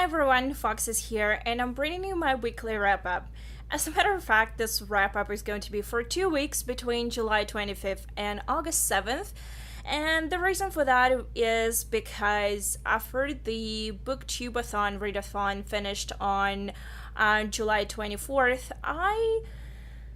Hi everyone, Fox is here, and I'm bringing you my weekly wrap up. As a matter of fact, this wrap up is going to be for 2 weeks between July 25th and August 7th. And the reason for that is because after the BookTubeathon readathon finished on July 24th, I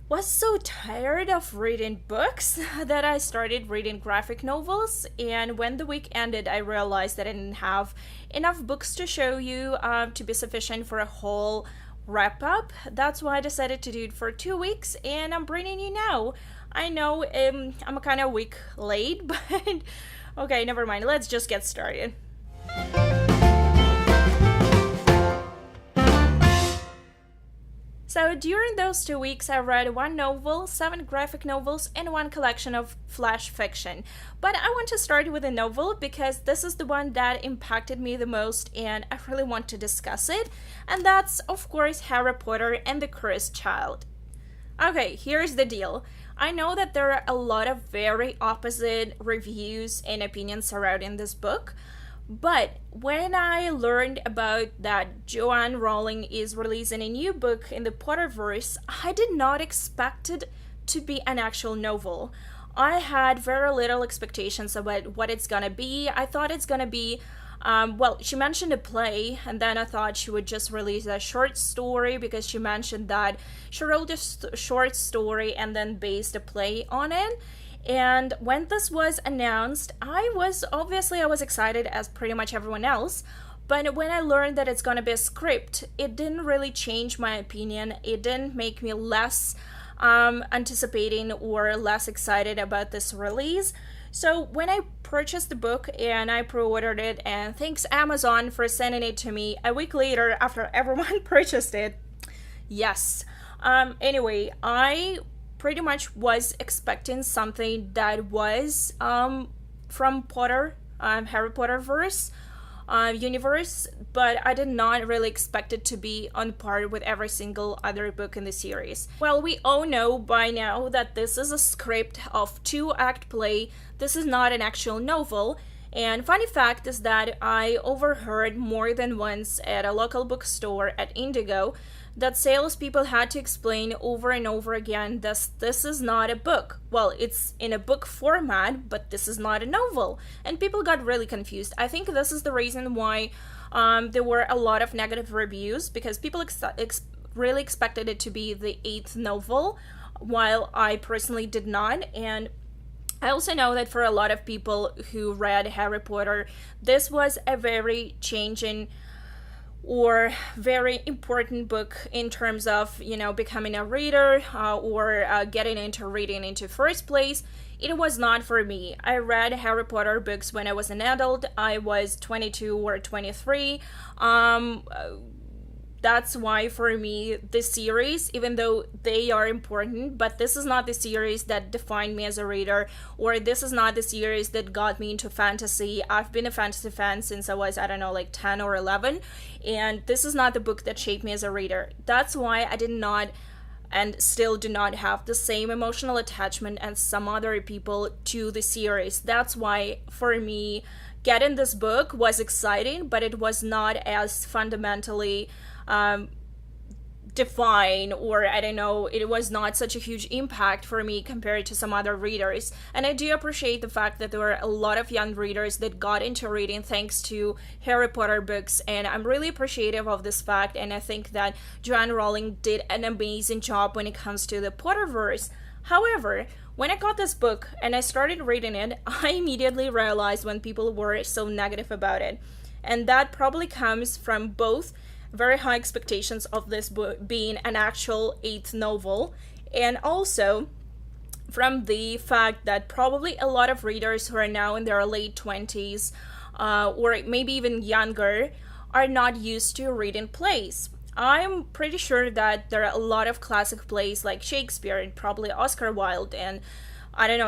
was so tired of reading books that I started reading graphic novels. And when the week ended, I realized that I didn't have enough books to show you to be sufficient for a whole wrap up. That's why I decided to do it for 2 weeks, and I'm bringing you now. I know I'm kind of a week late, but okay, never mind. Let's just get started. So during those 2 weeks, I read one novel, 7 graphic novels, and one collection of flash fiction. But I want to start with a novel because this is the one that impacted me the most and I really want to discuss it. And that's, of course, Harry Potter and the Cursed Child. Okay, here's the deal. I know that there are a lot of very opposite reviews and opinions surrounding this book. But when I learned about that Joanne Rowling is releasing a new book in the Potterverse, I did not expect it to be an actual novel. I had very little expectations about what it's gonna be. I thought it's gonna be, she mentioned a play, and then I thought she would just release a short story because she mentioned that she wrote a short story and then based a play on it. And when this was announced, I was excited as pretty much everyone else. But when I learned that it's gonna be a script, it didn't really change my opinion. It didn't make me less anticipating or less excited about this release. So when I purchased the book and I pre-ordered it, and thanks Amazon for sending it to me a week later after everyone purchased it. Yes. Anyway, I pretty much was expecting something that was from Harry Potter universe, but I did not really expect it to be on par with every single other book in the series. Well, we all know by now that this is a script of 2-act play. This is not an actual novel. And funny fact is that I overheard more than once at a local bookstore at Indigo that salespeople had to explain over and over again this is not a book. Well, it's in a book format, but this is not a novel. And people got really confused. I think this is the reason why there were a lot of negative reviews, because people really expected it to be the 8th novel, while I personally did not. And I also know that for a lot of people who read Harry Potter, this was a very changing or very important book in terms of, becoming a reader or getting into reading into first place. It was not for me. I read Harry Potter books when I was an adult. I was 22 or 23. That's why for me, this series, even though they are important, but this is not the series that defined me as a reader, or this is not the series that got me into fantasy. I've been a fantasy fan since I was, 10 or 11, and this is not the book that shaped me as a reader. That's why I did not and still do not have the same emotional attachment as some other people to the series. That's why for me, getting this book was exciting, but it was not as fundamentally define, or it was not such a huge impact for me compared to some other readers. And I do appreciate the fact that there were a lot of young readers that got into reading thanks to Harry Potter books, and I'm really appreciative of this fact. And I think that Joanne Rowling did an amazing job when it comes to the Potterverse. However, when I got this book and I started reading it, I immediately realized when people were so negative about it. And that probably comes from both very high expectations of this book being an actual 8th novel, and also from the fact that probably a lot of readers who are now in their late 20s or maybe even younger are not used to reading plays. I'm pretty sure that there are a lot of classic plays like Shakespeare and probably Oscar Wilde and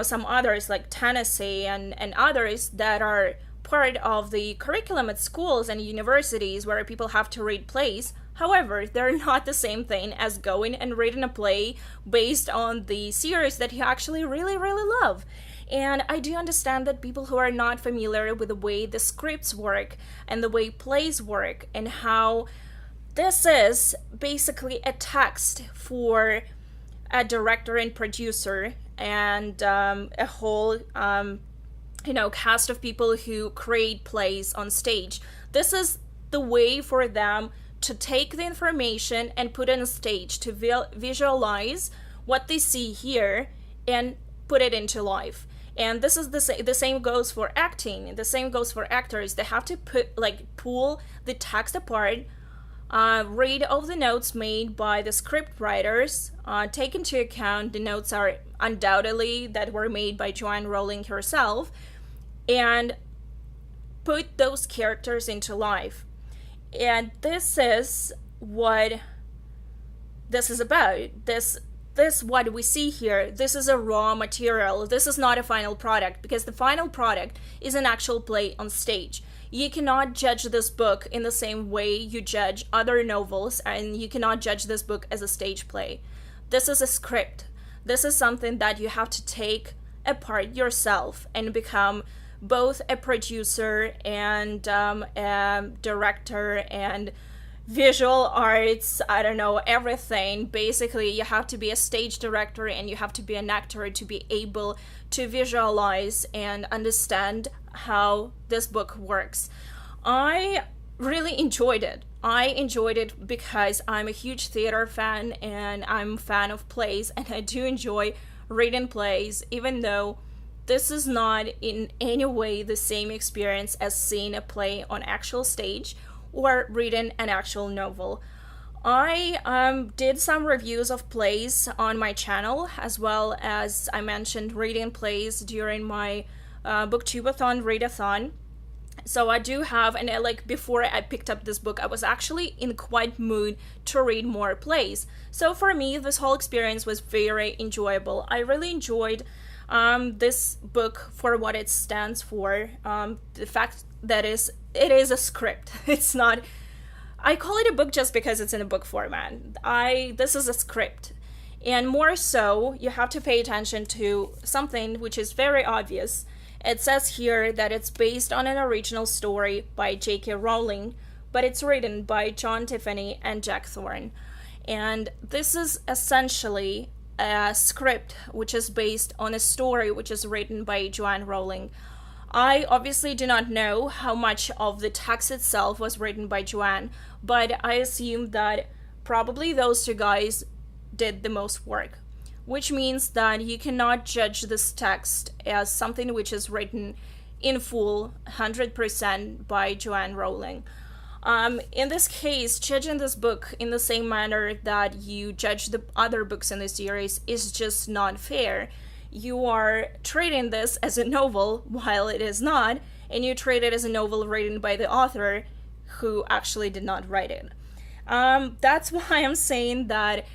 some others like Tennessee and others that are part of the curriculum at schools and universities where people have to read plays. However, they're not the same thing as going and reading a play based on the series that you actually really, really love. And I do understand that people who are not familiar with the way the scripts work and the way plays work, and how this is basically a text for a director and producer and a whole cast of people who create plays on stage. This is the way for them to take the information and put it on stage, to visualize what they see here and put it into life. And this is the same goes for acting. The same goes for actors. They have to pull the text apart, read all the notes made by the script writers, take into account the notes are undoubtedly that were made by Joanne Rowling herself, and put those characters into life. And this is what this is about. This what we see here, this is a raw material. This is not a final product, because the final product is an actual play on stage. You cannot judge this book in the same way you judge other novels, and you cannot judge this book as a stage play. This is a script. This is something that you have to take apart yourself and become both a producer and a director and visual arts, I don't know, everything. Basically, you have to be a stage director and you have to be an actor to be able to visualize and understand how this book works. I really enjoyed it. I enjoyed it because I'm a huge theater fan and I'm a fan of plays, and I do enjoy reading plays, even though this is not in any way the same experience as seeing a play on actual stage or reading an actual novel. I did some reviews of plays on my channel, as well as I mentioned reading plays during my booktubeathon, readathon. So I do have, and before I picked up this book, I was actually in quite mood to read more plays. So for me, this whole experience was very enjoyable. I really enjoyed this book for what it stands for. The fact that it is a script. It's not, I call it a book just because it's in a book format. This is a script. And more so, you have to pay attention to something which is very obvious. It says here that it's based on an original story by J.K. Rowling, but it's written by John Tiffany and Jack Thorne. And this is essentially a script which is based on a story which is written by Joanne Rowling. I obviously do not know how much of the text itself was written by Joanne, but I assume that probably those two guys did the most work, which means that you cannot judge this text as something which is written in full 100% by Joanne Rowling. In this case, judging this book in the same manner that you judge the other books in the series is just not fair. You are treating this as a novel while it is not, and you treat it as a novel written by the author who actually did not write it. That's why I'm saying that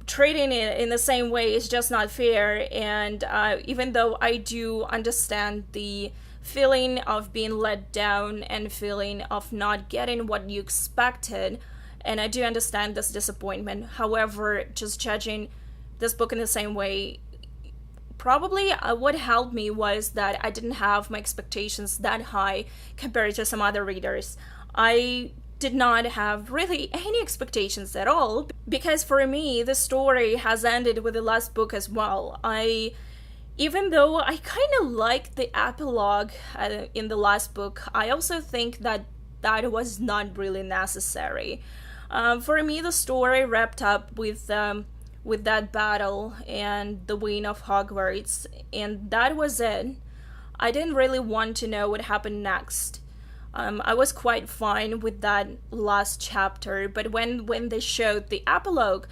treating it in the same way is just not fair. And even though I do understand the feeling of being let down and feeling of not getting what you expected, and I do understand this disappointment, however, just judging this book in the same way, probably what helped me was that I didn't have my expectations that high compared to some other readers. I did not have really any expectations at all, because for me, the story has ended with the last book as well. Even though I kind of liked the epilogue in the last book, I also think that that was not really necessary. For me, the story wrapped up with that battle and the win of Hogwarts, and that was it. I didn't really want to know what happened next. I was quite fine with that last chapter, but when they showed the epilogue,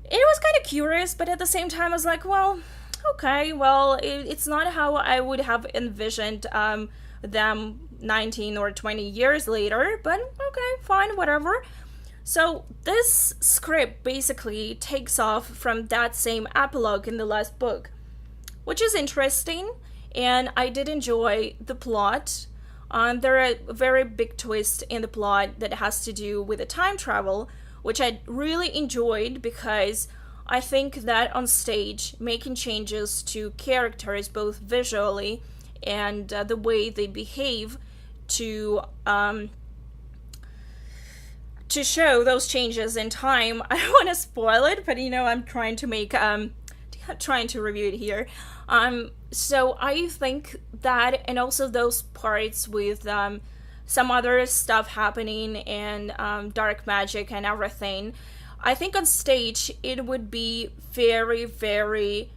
it was kind of curious, but at the same time I was like, well, okay, well, it's not how I would have envisioned them 19 or 20 years later, but okay, fine, whatever. So this script basically takes off from that same epilogue in the last book, which is interesting, and I did enjoy the plot. There are a very big twist in the plot that has to do with the time travel, which I really enjoyed because I think that on stage, making changes to characters, both visually and the way they behave, to show those changes in time. I don't want to spoil it, but I'm trying to make trying to review it here. So I think that, and also those parts with some other stuff happening and dark magic and everything. I think on stage it would be very, very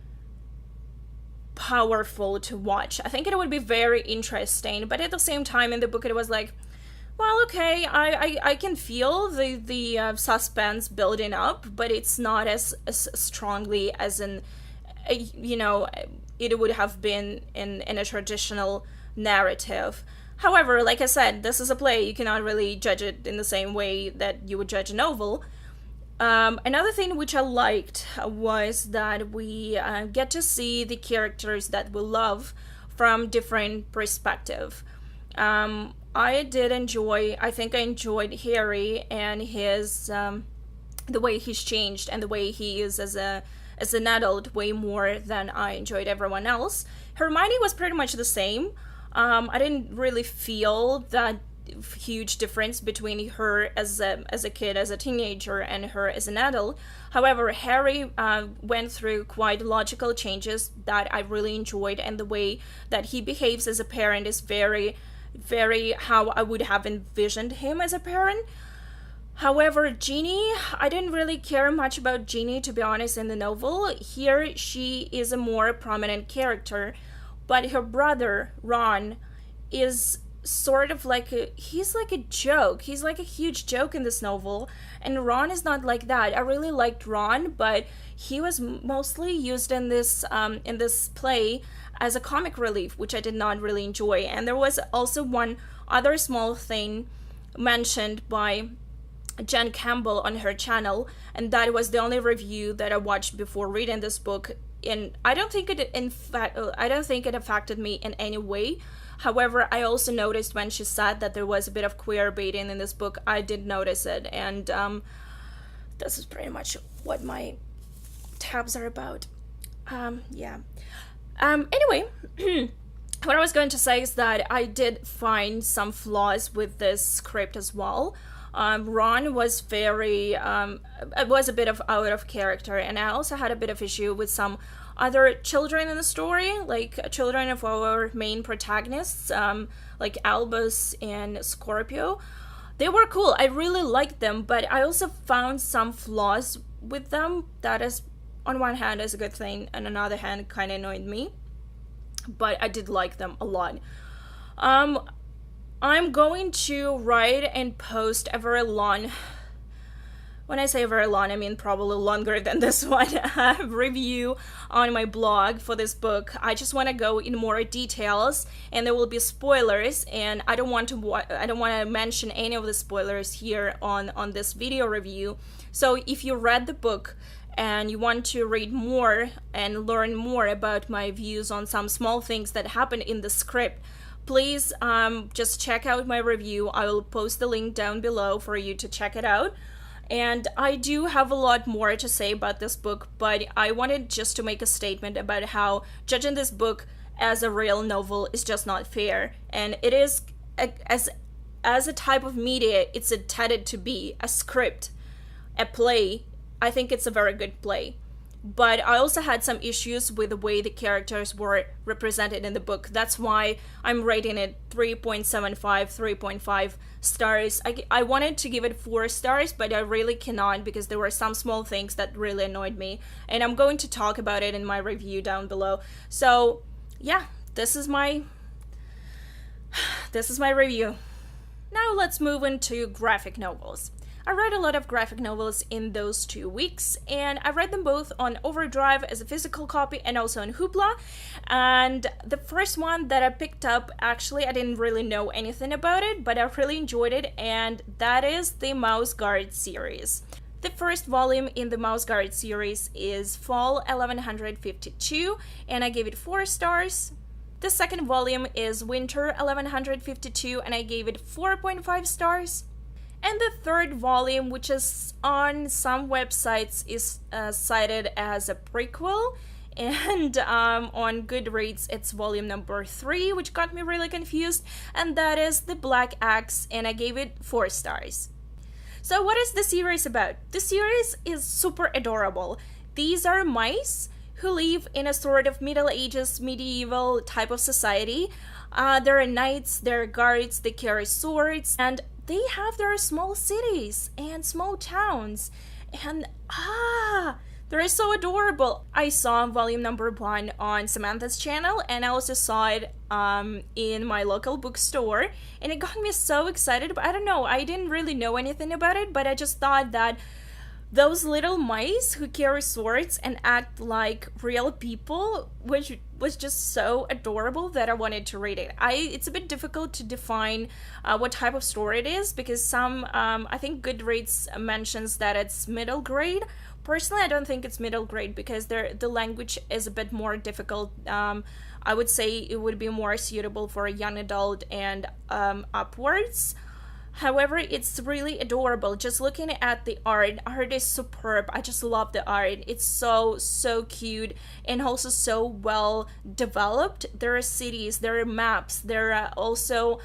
powerful to watch. I think it would be very interesting, but at the same time in the book it was like, well, okay, I can feel the suspense building up, but it's not as strongly as it would have been in a traditional narrative. However, like I said, this is a play. You cannot really judge it in the same way that you would judge a novel. Another thing which I liked was that we get to see the characters that we love from different perspective. I think I enjoyed Harry and his the way he's changed and the way he is as an adult way more than I enjoyed everyone else. Hermione was pretty much the same. I didn't really feel that huge difference between her as a kid, as a teenager, and her as an adult. However, Harry went through quite logical changes that I really enjoyed, and the way that he behaves as a parent is very, very how I would have envisioned him as a parent. However, Ginny, I didn't really care much about Ginny, to be honest, in the novel. Here, she is a more prominent character, but her brother, Ron, is sort of he's like a joke. He's like a huge joke in this novel, and Ron is not like that. I really liked Ron, but he was mostly used in this play as a comic relief, which I did not really enjoy. And there was also one other small thing mentioned by Jen Campbell on her channel, and that was the only review that I watched before reading this book. And I don't think it affected me in any way. However, I also noticed when she said that there was a bit of queer baiting in this book, I did notice it, and this is pretty much what my tabs are about. Anyway, what I was going to say is that I did find some flaws with this script as well. Ron was was a bit of out of character, and I also had a bit of issue with some other children in the story, like children of our main protagonists, like Albus and Scorpio. They were cool. I really liked them, but I also found some flaws with them that is, on one hand, is a good thing, and on the other hand, kind of annoyed me. But I did like them a lot. I'm going to write and post a very long, when I say very long, I mean probably longer than this one, review on my blog for this book. I just want to go in more details, and there will be spoilers, and I don't want to mention any of the spoilers here on this video review. So if you read the book and you want to read more and learn more about my views on some small things that happen in the script, please just check out my review. I will post the link down below for you to check it out. And I do have a lot more to say about this book, but I wanted just to make a statement about how judging this book as a real novel is just not fair. And it is, as a type of media, it's intended to be a script, a play. I think it's a very good play. But I also had some issues with the way the characters were represented in the book. That's why I'm rating it 3.75, 3.5 stars. I wanted to give it 4 stars, but I really cannot because there were some small things that really annoyed me. And I'm going to talk about it in my review down below. So, yeah, this is my review. Now let's move into graphic novels. I read a lot of graphic novels in those 2 weeks, and I read them both on Overdrive as a physical copy and also on Hoopla. And the first one that I picked up, actually, I didn't really know anything about it, but I really enjoyed it, and that is the Mouse Guard series. The first volume in the Mouse Guard series is Fall 1152, and I gave it 4 stars. The second volume is Winter 1152, and I gave it 4.5 stars. And the third volume, which is on some websites is cited as a prequel, and on Goodreads it's volume number 3, which got me really confused, and that is The Black Axe, and I gave it 4 stars. So what is the series about? The series is super adorable. These are mice who live in a sort of Middle Ages, medieval type of society. There are knights, there are guards, they carry swords, and they have their small cities and small towns. And they're so adorable. I saw volume number 1 on Samantha's channel, and I also saw it in my local bookstore, and it got me so excited. But I don't know, I didn't really know anything about it, but I just thought that those little mice who carry swords and act like real people, which was just so adorable that I wanted to read it. It's a bit difficult to define what type of story it is, because some, I think Goodreads mentions that it's middle grade. Personally, I don't think it's middle grade because the language is a bit more difficult. I would say it would be more suitable for a young adult and upwards. However, it's really adorable. Just looking at the art is superb. I just love the art. It's so cute and also so well developed. There are cities, there are maps, there are also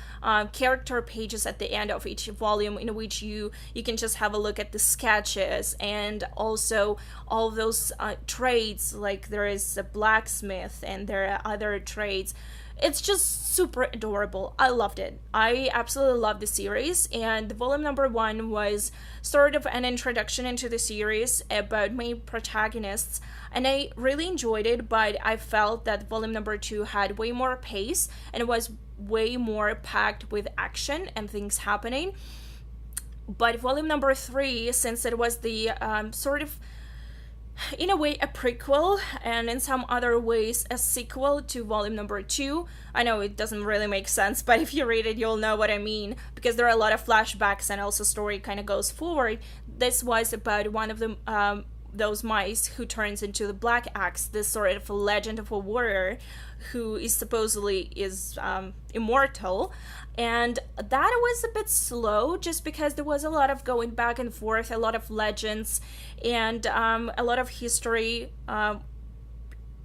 character pages at the end of each volume in which you can just have a look at the sketches, and also all those trades, like there is a blacksmith and there are other trades. It's just super adorable. I loved it. I absolutely loved the series, and the volume number 1 was sort of an introduction into the series about main protagonists, and I really enjoyed it, but I felt that volume number 2 had way more pace and it was way more packed with action and things happening. But volume number 3, since it was the sort of, in a way, a prequel, and in some other ways a sequel to volume number 2. I know it doesn't really make sense, but if you read it you'll know what I mean, because there are a lot of flashbacks and also story kind of goes forward. This was about one of the those mice who turns into the Black Axe, this sort of legend of a warrior who is supposedly immortal. And that was a bit slow just because there was a lot of going back and forth, a lot of legends, and a lot of history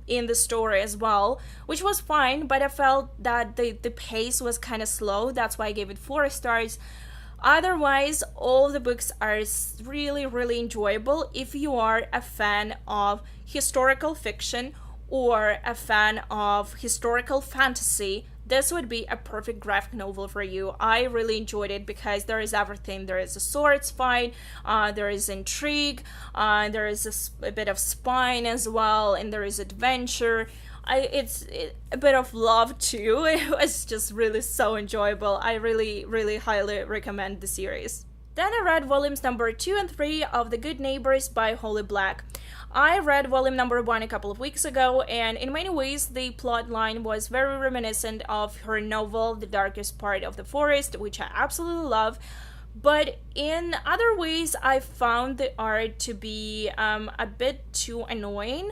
in the story as well, which was fine, but I felt that the pace was kind of slow. That's why I gave it 4 stars. Otherwise, all the books are really enjoyable. If you are a fan of historical fiction or a fan of historical fantasy, this would be a perfect graphic novel for you. I really enjoyed it because there is everything. There is a swords fight, there is intrigue, there is a bit of spine as well, and there is adventure. It's a bit of love too. It was just really so enjoyable. I really highly recommend the series. Then I read volumes number 2 and 3 of The Good Neighbors by Holly Black. I read volume number 1 a couple of weeks ago, and in many ways the plot line was very reminiscent of her novel The Darkest Part of the Forest, which I absolutely love. But in other ways, I found the art to be a bit too annoying,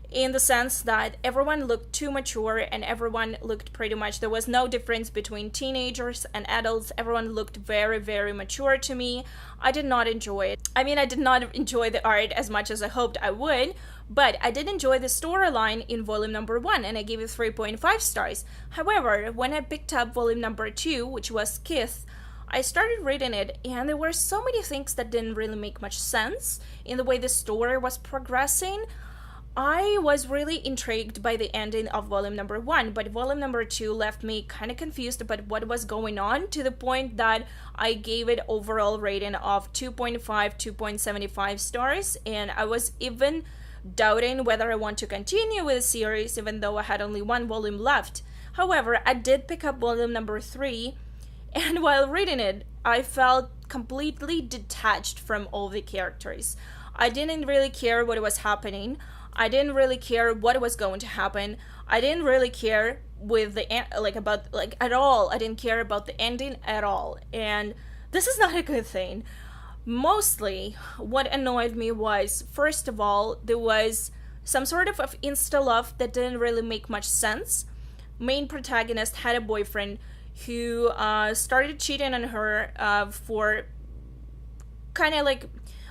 in the sense that everyone looked too mature and everyone looked pretty much, there was no difference between teenagers and adults. Everyone looked very mature to me. I did not enjoy it. I mean, I did not enjoy the art as much as I hoped I would, but I did enjoy the storyline in volume number 1, and I gave it 3.5 stars. However, when I picked up volume number 2, which was Kith, I started reading it, and there were so many things that didn't really make much sense in the way the story was progressing. I was really intrigued by the ending of volume number 1, but volume number 2 left me kind of confused about what was going on, to the point that I gave it overall rating of 2.5, 2.75 stars, and I was even doubting whether I want to continue with the series even though I had only 1 volume left. However, I did pick up volume number 3, and while reading it, I felt completely detached from all the characters. I didn't really care what was happening. I didn't really care what was going to happen. I didn't really care with the at all. I didn't care about the ending at all. And this is not a good thing. Mostly, what annoyed me was, first of all, there was some sort of insta love that didn't really make much sense. Main protagonist had a boyfriend who started cheating on her for kind of like,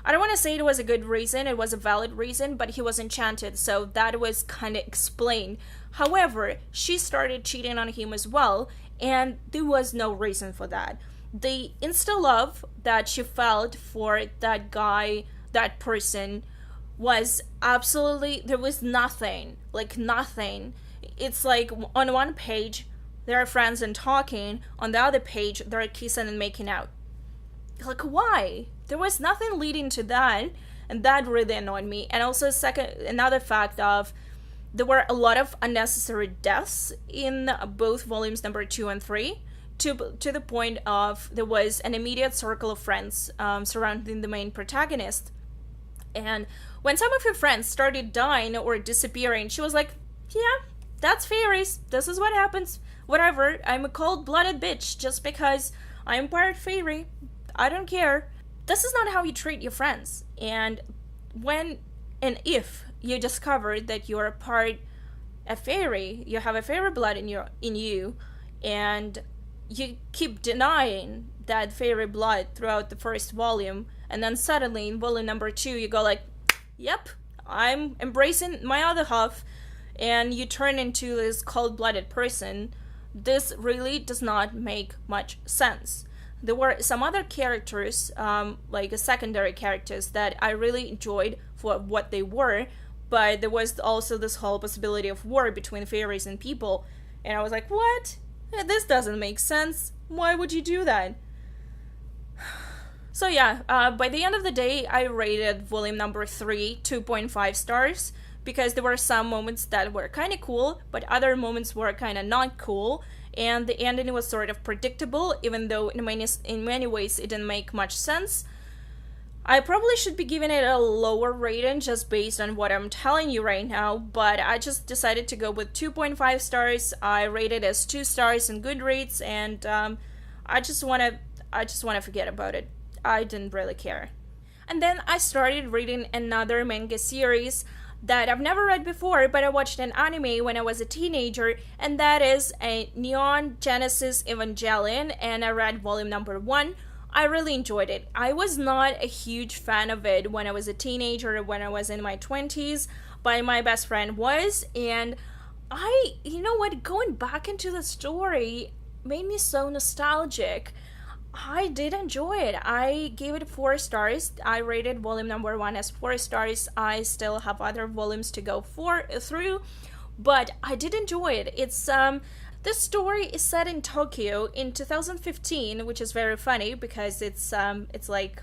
I don't want to say it was a good reason, it was a valid reason, but he was enchanted, so that was kind of explained. However, she started cheating on him as well, and there was no reason for that. The insta love that she felt for that guy, that person, was absolutely, there was nothing, like nothing. It's like on one page they're friends and talking, on the other page they're kissing and making out. Like, why? There was nothing leading to that, and that really annoyed me. And also, another fact of, there were a lot of unnecessary deaths in both volumes number 2 and 3, to the point of there was an immediate circle of friends surrounding the main protagonist. And when some of her friends started dying or disappearing, she was like, yeah, that's fairies. This is what happens. Whatever, I'm a cold-blooded bitch just because I'm part fairy. I don't care. This is not how you treat your friends. And when and if you discover that you're a part a fairy, you have a fairy blood in you, and you keep denying that fairy blood throughout the first volume, and then suddenly in volume number 2 you go like, yep, I'm embracing my other half, and you turn into this cold-blooded person. This really does not make much sense. There were some other characters, like secondary characters, that I really enjoyed for what they were, but there was also this whole possibility of war between fairies and people, and I was like, what? This doesn't make sense. Why would you do that? So yeah, by the end of the day, I rated volume number 3 2.5 stars, because there were some moments that were kind of cool, but other moments were kind of not cool, and the ending was sort of predictable, even though in many ways it didn't make much sense. I probably should be giving it a lower rating just based on what I'm telling you right now, but I just decided to go with 2.5 stars. I rated as 2 stars in Goodreads, and I just want to forget about it. I didn't really care. And then I started reading another manga series that I've never read before, but I watched an anime when I was a teenager, and that is a Neon Genesis Evangelion, and I read volume number 1. I really enjoyed it. I was not a huge fan of it when I was a teenager, when I was in my 20s, but my best friend was, and you know what, going back into the story made me so nostalgic. I did enjoy it. I gave it 4 stars. I rated volume number 1 as 4 stars. I still have other volumes to go through, but I did enjoy it. It's this story is set in Tokyo in 2015, which is very funny because it's like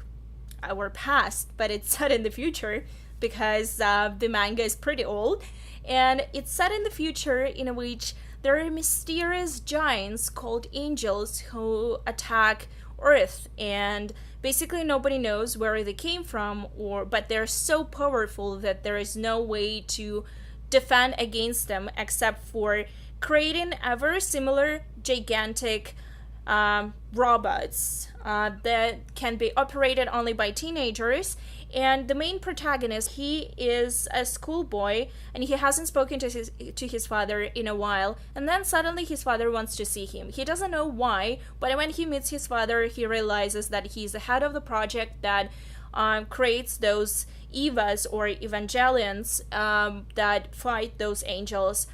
our past, but it's set in the future because the manga is pretty old, and it's set in the future in which there are mysterious giants called angels who attack Earth, and basically nobody knows where they came from, but they're so powerful that there is no way to defend against them except for creating ever similar gigantic robots that can be operated only by teenagers. And the main protagonist, he is a schoolboy, and he hasn't spoken to his father in a while, and then suddenly his father wants to see him. He doesn't know why, but when he meets his father, he realizes that he's the head of the project that creates those Evas or Evangelions that fight those angels.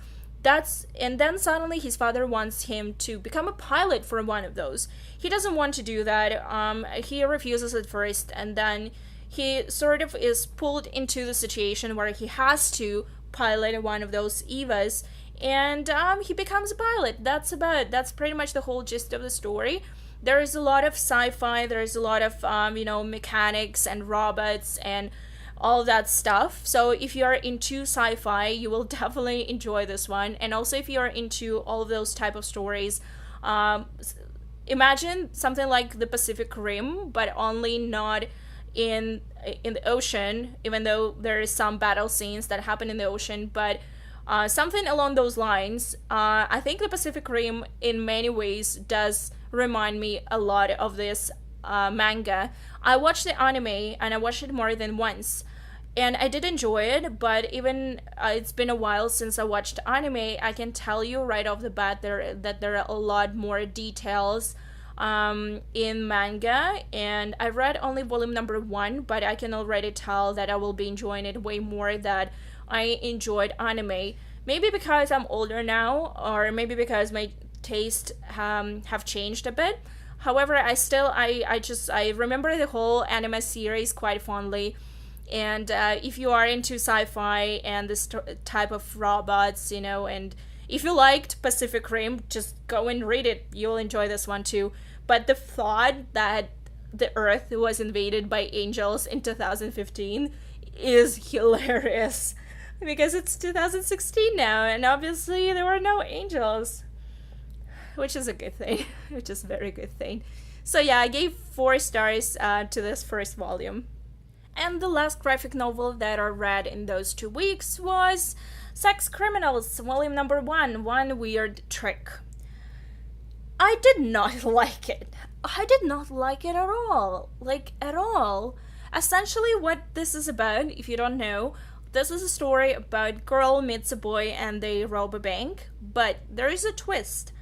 And then suddenly his father wants him to become a pilot for one of those. He doesn't want to do that. He refuses at first, and then he sort of is pulled into the situation where he has to pilot one of those Evas, and he becomes a pilot. That's pretty much the whole gist of the story. There is a lot of sci-fi, there's a lot of mechanics and robots and all that stuff. So if you're into sci-fi, you will definitely enjoy this one. And also if you're into all of those type of stories, imagine something like the Pacific Rim, but only not in the ocean, even though there is some battle scenes that happen in the ocean, but something along those lines. I think the Pacific Rim in many ways does remind me a lot of this manga. I watched the anime, and I watched it more than once, and I did enjoy it, but even it's been a while since I watched anime. I can tell you right off the bat that there are a lot more details in manga, and I read only volume number 1, but I can already tell that I will be enjoying it way more than I enjoyed anime. Maybe because I'm older now, or maybe because my taste have changed a bit. However, I remember the whole anime series quite fondly. And if you are into sci-fi and this type of robots, and if you liked Pacific Rim, just go and read it. You'll enjoy this one too. But the thought that the Earth was invaded by angels in 2015 is hilarious. Because it's 2016 now, and obviously there were no angels. Which is a good thing. Which is a very good thing. So yeah, I gave 4 stars to this first volume. And the last graphic novel that I read in those 2 weeks was Sex Criminals, volume number 1, One Weird Trick. I did not like it. I did not like it at all. Like, at all. Essentially, what this is about, if you don't know, this is a story about girl meets a boy and they rob a bank, but there is a twist.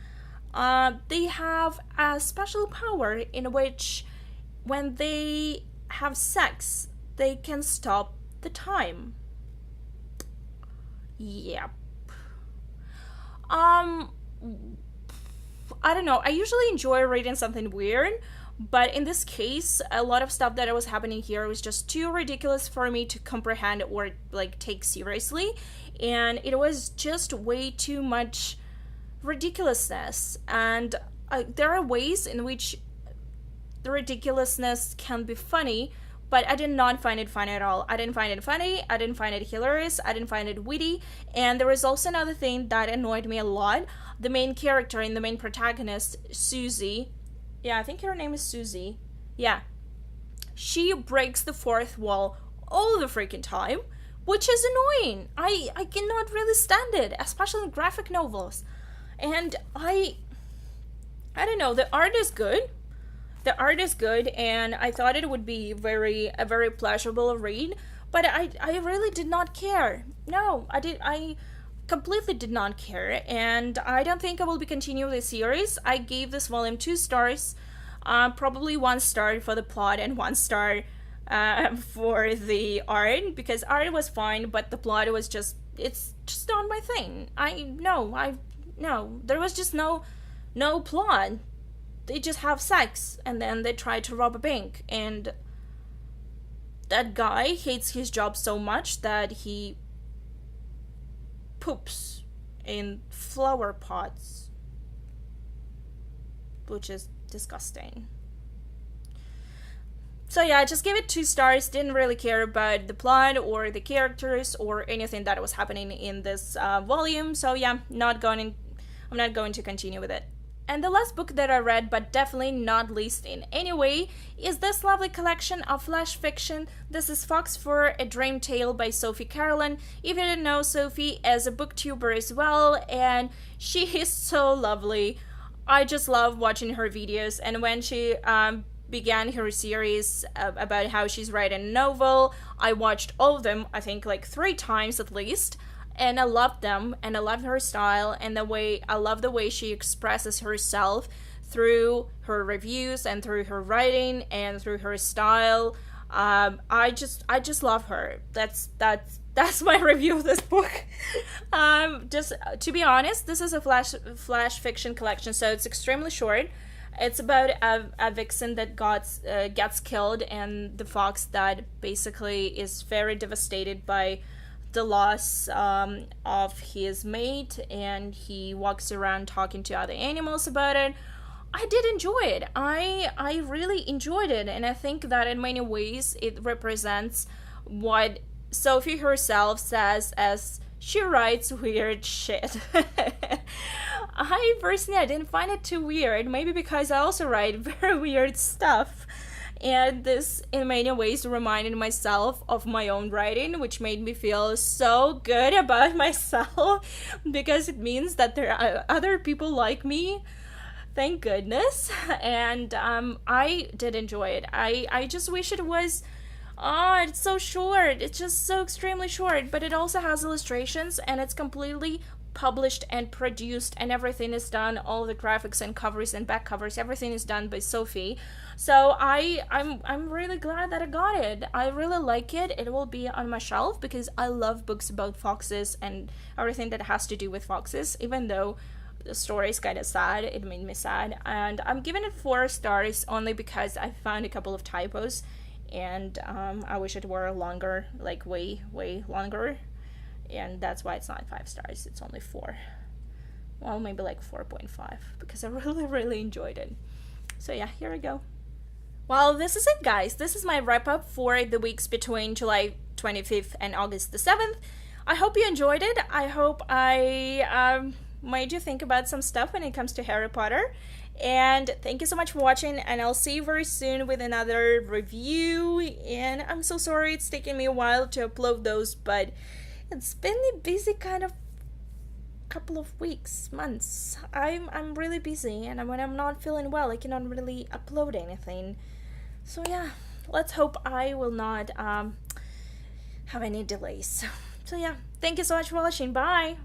They have a special power in which when they have sex, they can stop the time. Yep. I don't know. I usually enjoy reading something weird, but in this case, a lot of stuff that was happening here was just too ridiculous for me to comprehend or take seriously, and it was just way too much ridiculousness. And there are ways in which the ridiculousness can be funny, but I did not find it funny at all. I didn't find it funny, I didn't find it hilarious, I didn't find it witty, and there was also another thing that annoyed me a lot. The main character and the main protagonist, Susie, yeah, I think her name is Susie, yeah, she breaks the fourth wall all the freaking time, which is annoying. I cannot really stand it, especially in graphic novels. And I don't know, the art is good. The art is good, and I thought it would be a very pleasurable read, but I really did not care. No, I completely did not care, and I don't think I will be continuing the series. I gave this volume 2 stars, probably 1 star for the plot and 1 star for the art, because art was fine, but the plot was it's just not my thing. No, there was just no plot. They just have sex, and then they try to rob a bank, and that guy hates his job so much that he poops in flower pots, which is disgusting. So yeah, I just gave it 2 stars, didn't really care about the plot or the characters or anything that was happening in this volume, so yeah, I'm not going to continue with it. And the last book that I read, but definitely not least in any way, is this lovely collection of flash fiction. This is Fox for a Dream Tale by Sophie Caroline. If you didn't know, Sophie is a booktuber as well, and she is so lovely. I just love watching her videos, and when she began her series about how she's writing a novel, I watched all of them, I think 3 times at least. And I loved them, and I loved her style, and I love the way she expresses herself through her reviews and through her writing and through her style. I just love her. That's my review of this book. Just to be honest, this is a flash fiction collection, so it's extremely short. It's about a vixen that gets killed, and the fox that basically is very devastated by the loss of his mate, and he walks around talking to other animals about it. I did enjoy it. I really enjoyed it, and I think that in many ways it represents what Sophie herself says as she writes weird shit. I personally didn't find it too weird, maybe because I also write very weird stuff. And this, in many ways, reminded myself of my own writing, which made me feel so good about myself, because it means that there are other people like me. Thank goodness. And I did enjoy it. I just wish it was... Oh, it's so short. It's just so extremely short. But it also has illustrations, and it's completely published and produced, and everything is done, all the graphics and covers and back covers, everything is done by Sophie. So I'm really glad that I got it. I really like it. It will be on my shelf because I love books about foxes and everything that has to do with foxes, even though the story is kind of sad. It made me sad, and I'm giving it 4 stars only because I found a couple of typos, and I wish it were longer, like way longer, and that's why it's not 5 stars. It's only 4. Well, maybe like 4.5 because I really enjoyed it. So yeah, here we go. Well, this is it, guys. This is my wrap up for the weeks between July 25th and August the 7th. I hope you enjoyed it. I hope I made you think about some stuff when it comes to Harry Potter. And thank you so much for watching, and I'll see you very soon with another review. And I'm so sorry it's taken me a while to upload those, but it's been a busy kind of couple of weeks, months. I'm really busy, and when I'm not feeling well, I cannot really upload anything. So yeah, let's hope I will not have any delays. So yeah, thank you so much for watching. Bye!